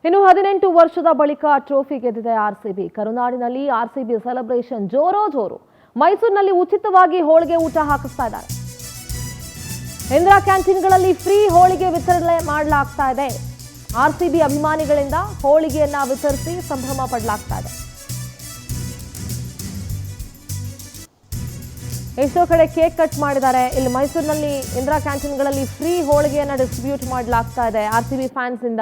ಇನ್ನು 18 ವರ್ಷದ ಬಳಿಕ ಟ್ರೋಫಿ ಗೆದ್ದಿದೆ ಆರ್ಸಿಬಿ. ಕರುನಾಡಿನಲ್ಲಿ ಆರ್ಸಿಬಿ ಸೆಲೆಬ್ರೇಷನ್ ಜೋರು. ಮೈಸೂರಿನಲ್ಲಿ ಉಚಿತವಾಗಿ ಹೋಳಿಗೆ ಊಟ ಹಾಕಿಸ್ತಾ ಇದ್ದಾರೆ. ಇಂದಿರಾ ಕ್ಯಾಂಟೀನ್ಗಳಲ್ಲಿ ಫ್ರೀ ಹೋಳಿಗೆ ವಿತರಣೆ ಮಾಡಲಾಗ್ತಾ ಇದೆ. ಆರ್ಸಿಬಿ ಅಭಿಮಾನಿಗಳಿಂದ ಹೋಳಿಗೆಯನ್ನ ವಿತರಿಸಿ ಸಂಭ್ರಮ ಪಡಲಾಗ್ತಾ ಇದೆ. ಎಷ್ಟೋ ಕಡೆ ಕೇಕ್ ಕಟ್ ಮಾಡಿದ್ದಾರೆ. ಇಲ್ಲಿ ಮೈಸೂರಿನಲ್ಲಿ ಇಂದಿರಾ ಕ್ಯಾಂಟೀನ್ಗಳಲ್ಲಿ ಫ್ರೀ ಹೋಳಿಗೆಯನ್ನ ಡಿಸ್ಟ್ರಿಬ್ಯೂಟ್ ಮಾಡಲಾಗ್ತಾ ಇದೆ ಆರ್ಸಿಬಿ ಫ್ಯಾನ್ಸ್ ಇಂದ.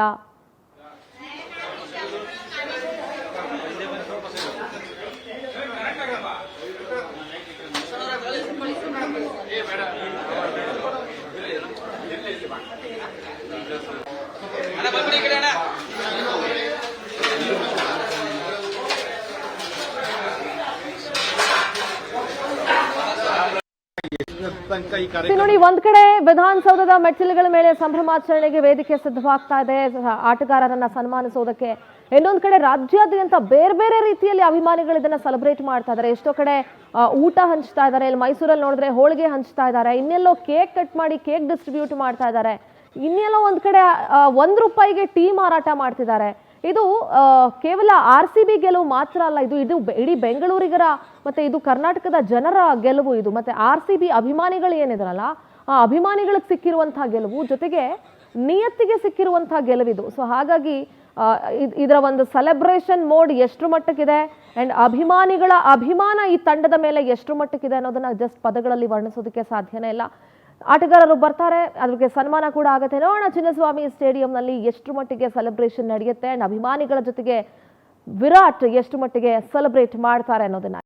ನೋಡಿ, ಒಂದ್ ಕಡೆ ವಿಧಾನಸೌಧದ ಮೆಟ್ಟಿಲುಗಳ ಮೇಲೆ ಸಂಭ್ರಮಾಚರಣೆಗೆ ವೇದಿಕೆ ಸಿದ್ಧವಾಗ್ತಾ ಇದೆ ಆಟಗಾರರನ್ನ ಸನ್ಮಾನಿಸೋದಕ್ಕೆ. ಇನ್ನೊಂದ್ ಕಡೆ ರಾಜ್ಯಾದ್ಯಂತ ಬೇರೆ ಬೇರೆ ರೀತಿಯಲ್ಲಿ ಅಭಿಮಾನಿಗಳು ಇದನ್ನ ಸೆಲೆಬ್ರೇಟ್ ಮಾಡ್ತಾ ಇದ್ದಾರೆ. ಎಷ್ಟೋ ಕಡೆ ಊಟ ಹಂಚ್ತಾ ಇದ್ದಾರೆ. ಇಲ್ಲಿ ಮೈಸೂರಲ್ಲಿ ನೋಡಿದ್ರೆ ಹೋಳಿಗೆ ಹಂಚ್ತಾ ಇದ್ದಾರೆ. ಇನ್ನೆಲ್ಲೋ ಕೇಕ್ ಕಟ್ ಮಾಡಿ ಕೇಕ್ ಡಿಸ್ಟ್ರಿಬ್ಯೂಟ್ ಮಾಡ್ತಾ ಇದ್ದಾರೆ. ಇನ್ನೆಲ್ಲೋ ಒಂದ್ ಕಡೆ ₹1 ಟೀ ಮಾರಾಟ ಮಾಡ್ತಿದ್ದಾರೆ. ಇದು ಕೇವಲ ಆರ್ಸಿಬಿ ಗೆಲುವು ಮಾತ್ರ ಅಲ್ಲ, ಇದು ಇಡೀ ಬೆಂಗಳೂರಿಗರ ಮತ್ತೆ ಇದು ಕರ್ನಾಟಕದ ಜನರ ಗೆಲುವು ಇದು. ಮತ್ತೆ ಆರ್ಸಿಬಿ ಅಭಿಮಾನಿಗಳು ಏನಿದಾರಲ್ಲ, ಆ ಅಭಿಮಾನಿಗಳಿಗೆ ಸಿಕ್ಕಿರುವಂತಹ ಗೆಲುವು, ಜೊತೆಗೆ ನಿಯತ್ತಿಗೆ ಸಿಕ್ಕಿರುವಂತಹ ಗೆಲುವಿದು. ಸೊ ಹಾಗಾಗಿ ಇದರ ಒಂದು ಸೆಲೆಬ್ರೇಷನ್ ಮೋಡ್ ಎಷ್ಟು ಮಟ್ಟಕ್ಕಿದೆ ಅಂಡ್ ಅಭಿಮಾನಿಗಳ ಅಭಿಮಾನ ಈ ತಂಡದ ಮೇಲೆ ಎಷ್ಟು ಮಟ್ಟಕ್ಕಿದೆ ಅನ್ನೋದನ್ನ ಜಸ್ಟ್ ಪದಗಳಲ್ಲಿ ವರ್ಣಿಸೋದಕ್ಕೆ ಸಾಧ್ಯನೇ ಇಲ್ಲ. ಆಟಗಾರರು ಬರ್ತಾರೆ, ಅದಕ್ಕೆ ಸನ್ಮಾನ ಕೂಡ ಆಗುತ್ತೆ. ನೋಡೋಣ ಚಿನ್ನಸ್ವಾಮಿ ಸ್ಟೇಡಿಯಂನಲ್ಲಿ ಎಷ್ಟು ಮಟ್ಟಿಗೆ ಸೆಲೆಬ್ರೇಷನ್ ನಡೆಯುತ್ತೆ ಅಂಡ್ ಅಭಿಮಾನಿಗಳ ಜೊತೆಗೆ ವಿರಾಟ್ ಎಷ್ಟು ಮಟ್ಟಿಗೆ ಸೆಲೆಬ್ರೇಟ್ ಮಾಡ್ತಾರೆ ಅನ್ನೋದನ್ನ.